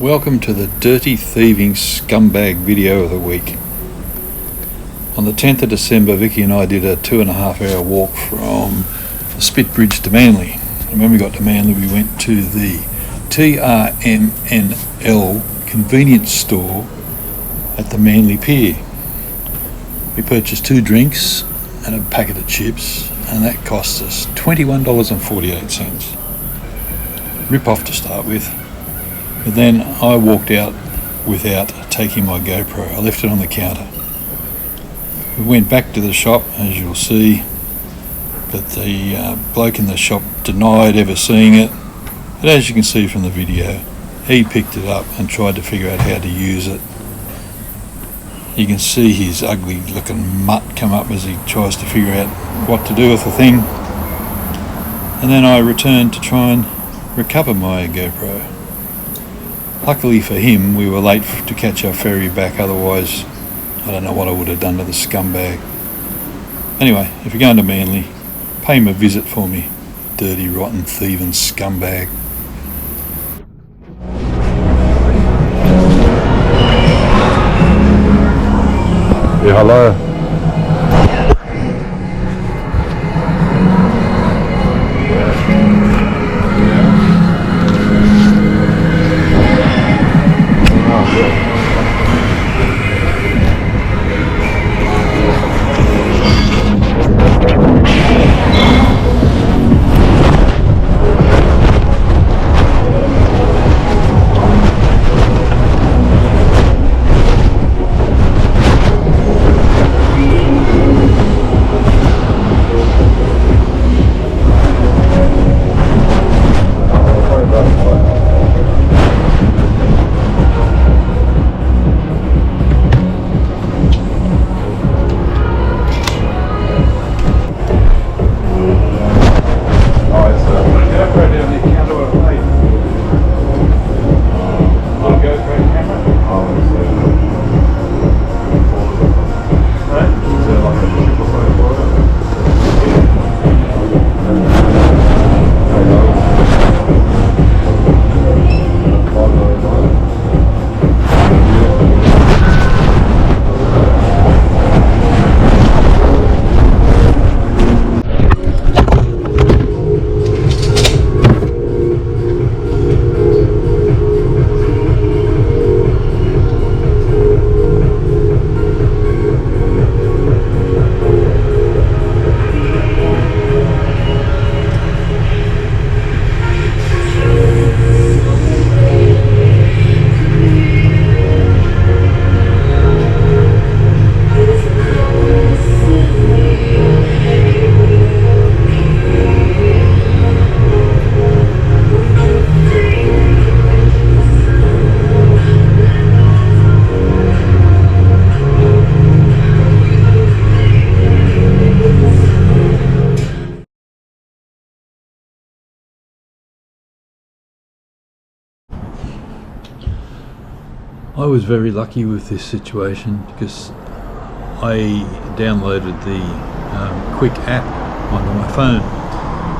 Welcome to the Dirty Thieving Scumbag video of the week. On the 10th of December, Vicky and I did a 2.5 hour walk from the Spit Bridge to Manly. And when we got to Manly, we went to the TRMNL Convenience store at the Manly Pier. We purchased 2 drinks and a packet of chips, and that cost us $21.48. Rip off to start with. But then I walked out without taking my GoPro. I left it on the counter. We went back to the shop, as you'll see, but the bloke in the shop denied ever seeing it. But as you can see from the video, he picked it up and tried to figure out how to use it. You can see his ugly looking mutt come up as he tries to figure out what to do with the thing. And then I returned to try and recover my GoPro. Luckily for him, we were late to catch our ferry back, otherwise I don't know what I would have done to the scumbag. Anyway, if you're going to Manly, pay him a visit for me, dirty, rotten, thieving scumbag. Yeah, hello. I was very lucky with this situation because I downloaded the Quick app onto my phone,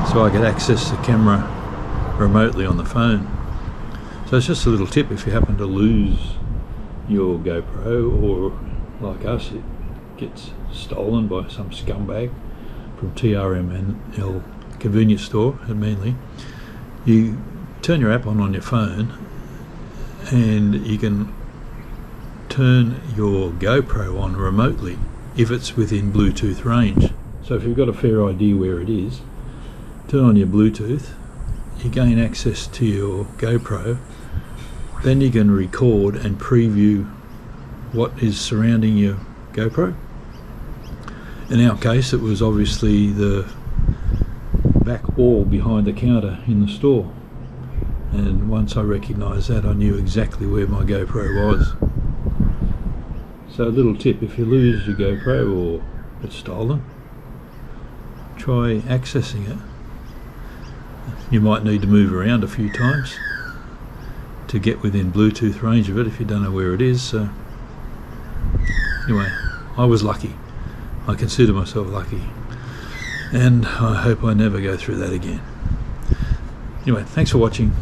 so I could access the camera remotely on the phone. So it's just a little tip: if you happen to lose your GoPro, or like us, it gets stolen by some scumbag from TRMNL Convenience store at Manly, you turn your app on your phone and you can turn your GoPro on remotely if it's within Bluetooth range. So if you've got a fair idea where it is, turn on your Bluetooth, you gain access to your GoPro, then you can record and preview what is surrounding your GoPro. In our case, it was obviously the back wall behind the counter in the store, and once I recognised that, I knew exactly where my GoPro was. So a little tip: if you lose your GoPro or it's stolen, try accessing it. You might need to move around a few times to get within Bluetooth range of it if you don't know where it is. So anyway, I was lucky. I consider myself lucky, and I hope I never go through that again. Anyway, thanks for watching.